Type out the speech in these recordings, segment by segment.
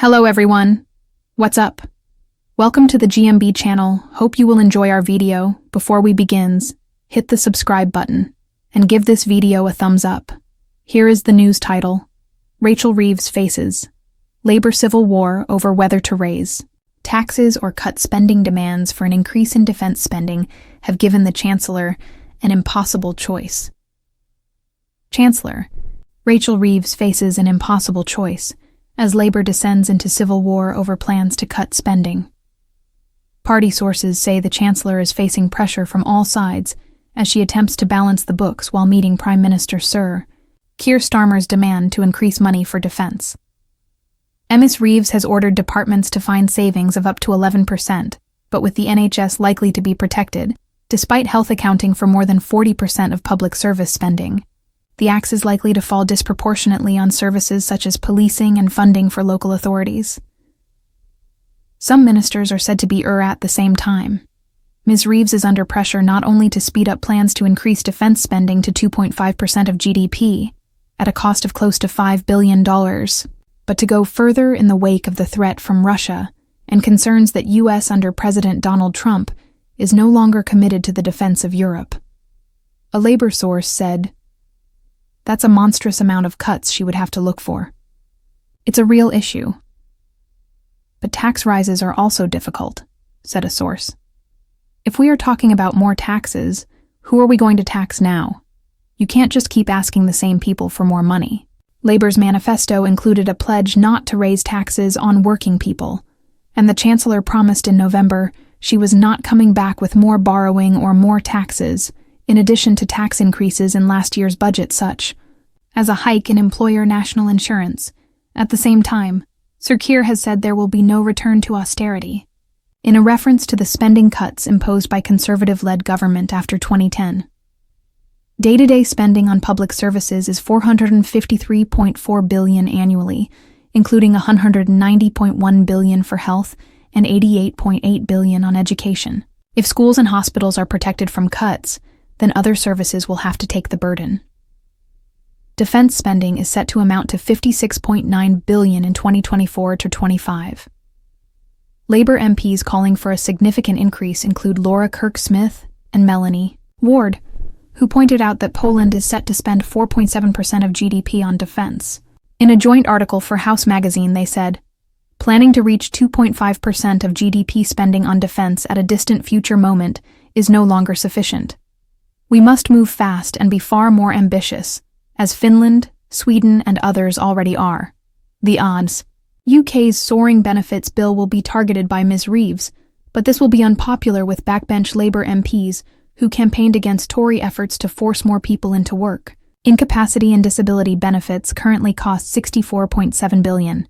Hello everyone. What's up? Welcome to the GMB channel. Hope you will enjoy our video. Before we begins, hit the subscribe button and give this video a thumbs up. Here is the news title. Rachel Reeves faces labor civil war over whether to raise taxes or cut spending. Demands for an increase in defense spending have given the chancellor an impossible choice. Chancellor Rachel Reeves faces an impossible choice as labor descends into civil war over plans to cut spending. Party sources say the chancellor is facing pressure from all sides as she attempts to balance the books while meeting Prime Minister Sir Keir Starmer's demand to increase money for defense. Ms. Reeves has ordered departments to find savings of up to 11%, but with the NHS likely to be protected, despite health accounting for more than 40% of public service spending. The axe is likely to fall disproportionately on services such as policing and funding for local authorities. Some ministers are said to be at the same time. Ms. Reeves is under pressure not only to speed up plans to increase defense spending to 2.5% of GDP, at a cost of close to $5 billion, but to go further in the wake of the threat from Russia and concerns that U.S. under President Donald Trump is no longer committed to the defense of Europe. A labor source said, "That's a monstrous amount of cuts she would have to look for. It's a real issue. But tax rises are also difficult," said a source. "If we are talking about more taxes, who are we going to tax now? You can't just keep asking the same people for more money." Labor's manifesto included a pledge not to raise taxes on working people, and the chancellor promised in November she was not coming back with more borrowing or more taxes, in addition to tax increases in last year's budget, such as a hike in employer national insurance. At the same time, Sir Keir has said there will be no return to austerity, in a reference to the spending cuts imposed by Conservative-led government after 2010. Day-to-day spending on public services is $453.4 billion annually, including $190.1 billion for health and $88.8 billion on education. If schools and hospitals are protected from cuts, then other services will have to take the burden. Defense spending is set to amount to $56.9 billion in 2024 to 25. Labor MPs calling for a significant increase include Laura Kirk-Smith and Melanie Ward, who pointed out that Poland is set to spend 4.7% of GDP on defense. In a joint article for House magazine, they said, "Planning to reach 2.5% of GDP spending on defense at a distant future moment is no longer sufficient. We must move fast and be far more ambitious, as Finland, Sweden, and others already are. The odds. UK's soaring benefits bill will be targeted by Ms. Reeves, but this will be unpopular with backbench Labour MPs who campaigned against Tory efforts to force more people into work. Incapacity and disability benefits currently cost $64.7 billion.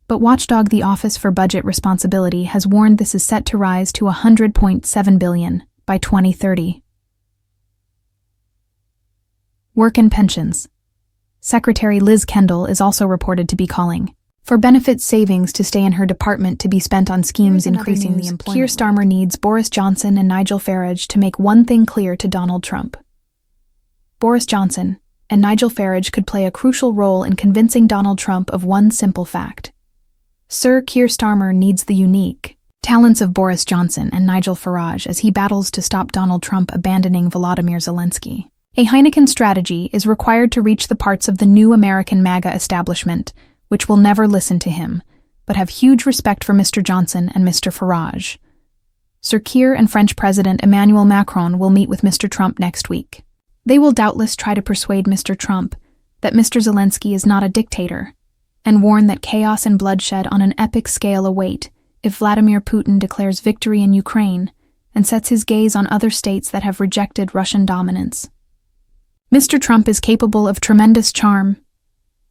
But watchdog the Office for Budget Responsibility has warned this is set to rise to $100.7 billion by 2030. Work and pensions. Secretary Liz Kendall is also reported to be calling for benefit savings to stay in her department to be spent on schemes increasing the employment. Keir Starmer needs Boris Johnson and Nigel Farage to make one thing clear to Donald Trump. Boris Johnson and Nigel Farage could play a crucial role in convincing Donald Trump of one simple fact. Sir Keir Starmer needs the unique talents of Boris Johnson and Nigel Farage as he battles to stop Donald Trump abandoning Volodymyr Zelensky. A Heineken strategy is required to reach the parts of the new American MAGA establishment which will never listen to him, but have huge respect for Mr. Johnson and Mr. Farage. Sir Keir and French President Emmanuel Macron will meet with Mr. Trump next week. They will doubtless try to persuade Mr. Trump that Mr. Zelensky is not a dictator, and warn that chaos and bloodshed on an epic scale await if Vladimir Putin declares victory in Ukraine and sets his gaze on other states that have rejected Russian dominance. Mr. Trump is capable of tremendous charm,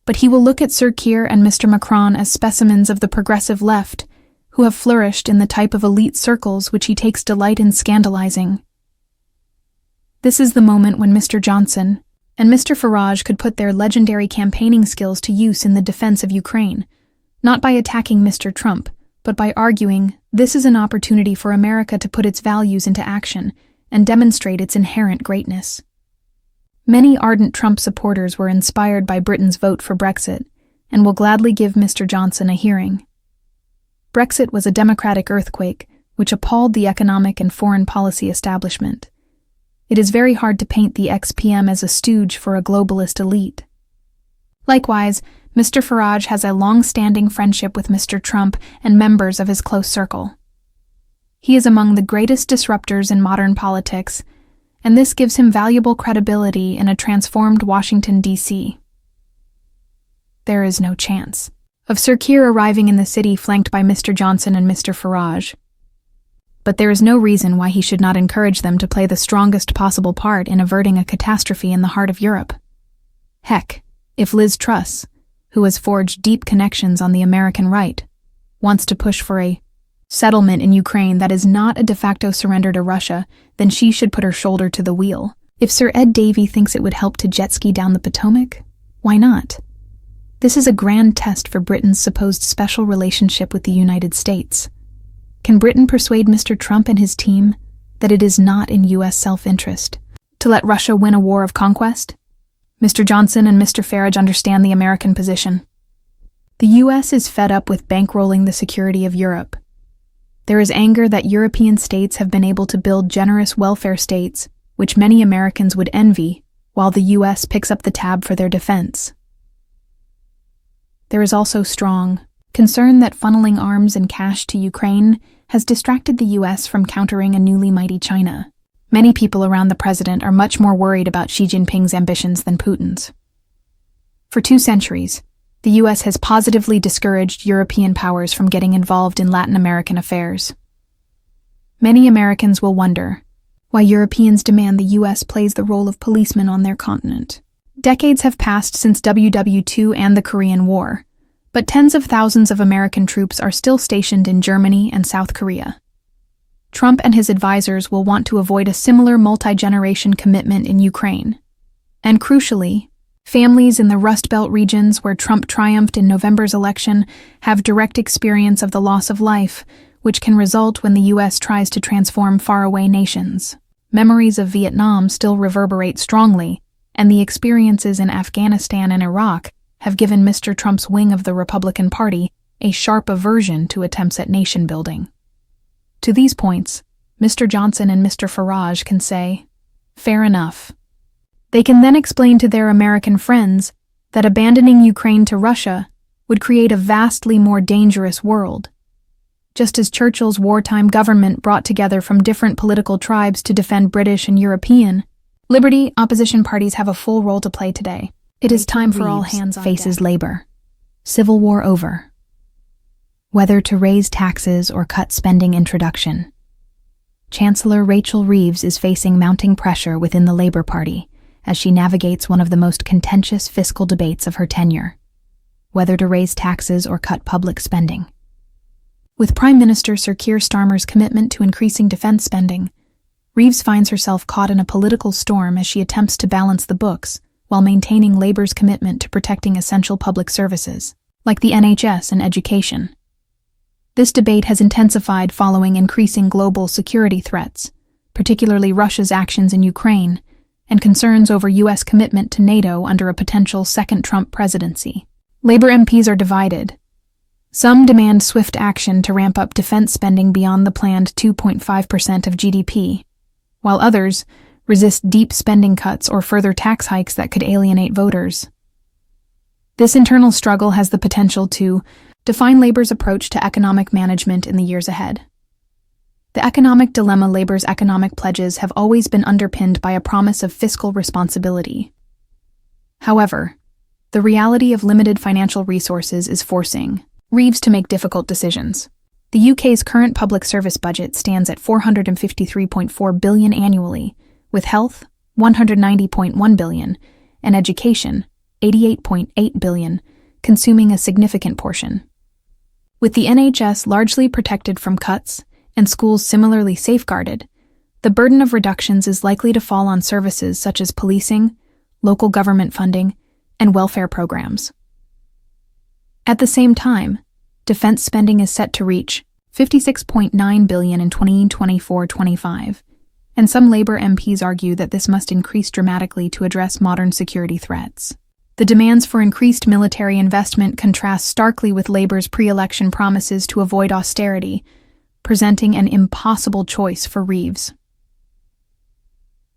but he will look at Sir Keir and Mr. Macron as specimens of the progressive left, who have flourished in the type of elite circles which he takes delight in scandalizing. This is the moment when Mr. Johnson and Mr. Farage could put their legendary campaigning skills to use in the defense of Ukraine, not by attacking Mr. Trump, but by arguing this is an opportunity for America to put its values into action and demonstrate its inherent greatness. Many ardent Trump supporters were inspired by Britain's vote for Brexit and will gladly give Mr. Johnson a hearing. Brexit was a democratic earthquake which appalled the economic and foreign policy establishment. It is very hard to paint the ex-PM as a stooge for a globalist elite. Likewise, Mr. Farage has a long-standing friendship with Mr. Trump and members of his close circle. He is among the greatest disruptors in modern politics, and this gives him valuable credibility in a transformed Washington, D.C. There is no chance of Sir Keir arriving in the city flanked by Mr. Johnson and Mr. Farage. But there is no reason why he should not encourage them to play the strongest possible part in averting a catastrophe in the heart of Europe. Heck, if Liz Truss, who has forged deep connections on the American right, wants to push for a settlement in Ukraine that is not a de facto surrender to Russia, then she should put her shoulder to the wheel. If Sir Ed Davey thinks it would help to jet ski down the Potomac, why not? This is a grand test for Britain's supposed special relationship with the United States. Can Britain persuade Mr. Trump and his team that it is not in U.S. self-interest to let Russia win a war of conquest? Mr. Johnson and Mr. Farage understand the American position. The U.S. is fed up with bankrolling the security of Europe. There is anger that European states have been able to build generous welfare states, which many Americans would envy, while the U.S. picks up the tab for their defense. There is also strong concern that funneling arms and cash to Ukraine has distracted the U.S. from countering a newly mighty China. Many people around the president are much more worried about Xi Jinping's ambitions than Putin's. For 2 centuries, the U.S. has positively discouraged European powers from getting involved in Latin American affairs. Many Americans will wonder why Europeans demand the U.S. plays the role of policeman on their continent. Decades have passed since WW2 and the Korean War, but tens of thousands of American troops are still stationed in Germany and South Korea. Trump and his advisors will want to avoid a similar multi-generation commitment in Ukraine. And crucially, families in the Rust Belt regions where Trump triumphed in November's election have direct experience of the loss of life, which can result when the U.S. tries to transform faraway nations. Memories of Vietnam still reverberate strongly, and the experiences in Afghanistan and Iraq have given Mr. Trump's wing of the Republican Party a sharp aversion to attempts at nation-building. To these points, Mr. Johnson and Mr. Farage can say, fair enough. They can then explain to their American friends that abandoning Ukraine to Russia would create a vastly more dangerous world. Just as Churchill's wartime government brought together from different political tribes to defend British and European, Liberty opposition parties have a full role to play today. It is time for all hands on deck. Faces labor. Civil war over. Whether to raise taxes or cut spending introduction. Chancellor Rachel Reeves is facing mounting pressure within the Labour Party as she navigates one of the most contentious fiscal debates of her tenure. Whether to raise taxes or cut public spending. With Prime Minister Sir Keir Starmer's commitment to increasing defence spending, Reeves finds herself caught in a political storm as she attempts to balance the books while maintaining Labour's commitment to protecting essential public services, like the NHS and education. This debate has intensified following increasing global security threats, particularly Russia's actions in Ukraine, and concerns over U.S. commitment to NATO under a potential second Trump presidency. Labour MPs are divided. Some demand swift action to ramp up defense spending beyond the planned 2.5% of GDP, while others resist deep spending cuts or further tax hikes that could alienate voters. This internal struggle has the potential to define Labour's approach to economic management in the years ahead. The economic dilemma. Labour's economic pledges have always been underpinned by a promise of fiscal responsibility. However, the reality of limited financial resources is forcing Reeves to make difficult decisions. The UK's current public service budget stands at £453.4 billion annually, with health, £190.1 billion, and education, £88.8 billion, consuming a significant portion. With the NHS largely protected from cuts and schools similarly safeguarded, the burden of reductions is likely to fall on services such as policing, local government funding, and welfare programs. At the same time, defense spending is set to reach $56.9 billion in 2024-25, and some Labour MPs argue that this must increase dramatically to address modern security threats. The demands for increased military investment contrast starkly with Labor's pre-election promises to avoid austerity, presenting an impossible choice for Reeves.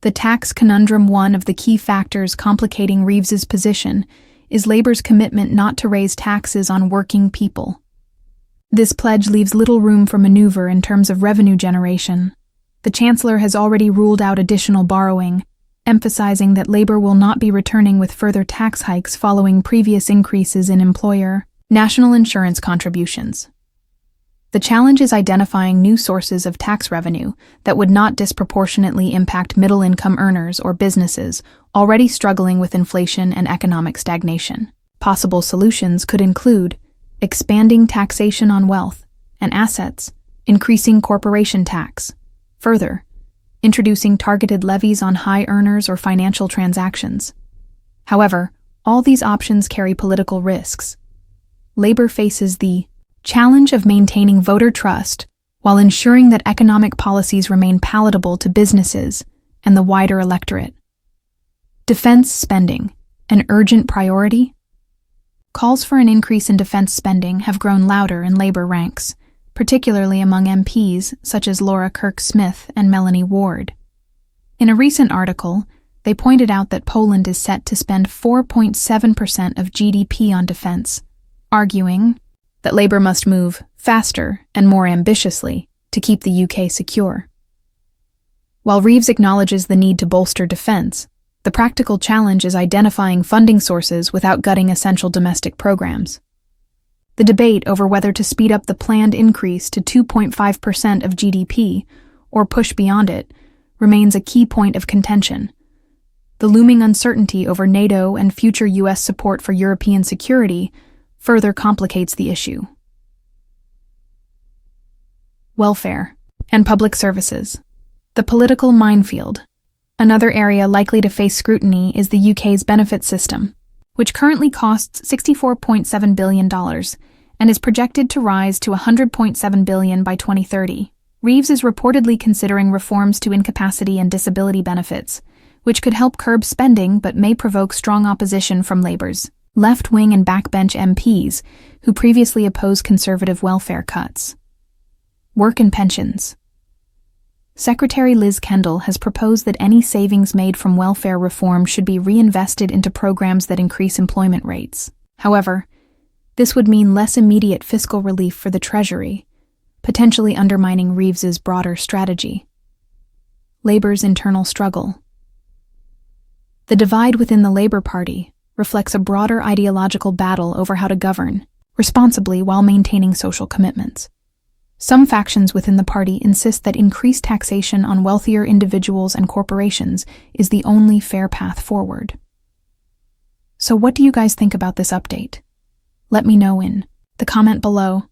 The tax conundrum. One of the key factors complicating Reeves's position is Labor's commitment not to raise taxes on working people. This pledge leaves little room for maneuver in terms of revenue generation. The chancellor has already ruled out additional borrowing, emphasizing that Labor will not be returning with further tax hikes following previous increases in employer national insurance contributions. The challenge is identifying new sources of tax revenue that would not disproportionately impact middle-income earners or businesses already struggling with inflation and economic stagnation. Possible solutions could include expanding taxation on wealth and assets, increasing corporation tax, further, introducing targeted levies on high earners or financial transactions. However, all these options carry political risks. Labor faces the challenge of maintaining voter trust while ensuring that economic policies remain palatable to businesses and the wider electorate. Defense spending, an urgent priority? Calls for an increase in defense spending have grown louder in Labor ranks, particularly among MPs such as Laura Kirk-Smith and Melanie Ward. In a recent article, they pointed out that Poland is set to spend 4.7% of GDP on defense, arguing that Labor must move faster and more ambitiously to keep the UK secure. While Reeves acknowledges the need to bolster defense, the practical challenge is identifying funding sources without gutting essential domestic programs. The debate over whether to speed up the planned increase to 2.5% of GDP or push beyond it remains a key point of contention. The looming uncertainty over NATO and future US support for European security further complicates the issue. Welfare and public services. The political minefield. Another area likely to face scrutiny is the UK's benefit system, which currently costs $64.7 billion and is projected to rise to $100.7 billion by 2030. Reeves is reportedly considering reforms to incapacity and disability benefits, which could help curb spending but may provoke strong opposition from Labor's left-wing and backbench MPs who previously opposed conservative welfare cuts. Work and pensions. Secretary Liz Kendall has proposed that any savings made from welfare reform should be reinvested into programs that increase employment rates. However, this would mean less immediate fiscal relief for the Treasury, potentially undermining Reeves's broader strategy. Labor's internal struggle. The divide within the Labor Party reflects a broader ideological battle over how to govern responsibly while maintaining social commitments. Some factions within the party insist that increased taxation on wealthier individuals and corporations is the only fair path forward. So what do you guys think about this update? Let me know in the comment below.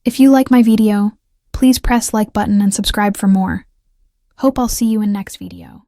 If you like my video, please press like button and subscribe for more. Hope I'll see you in next video.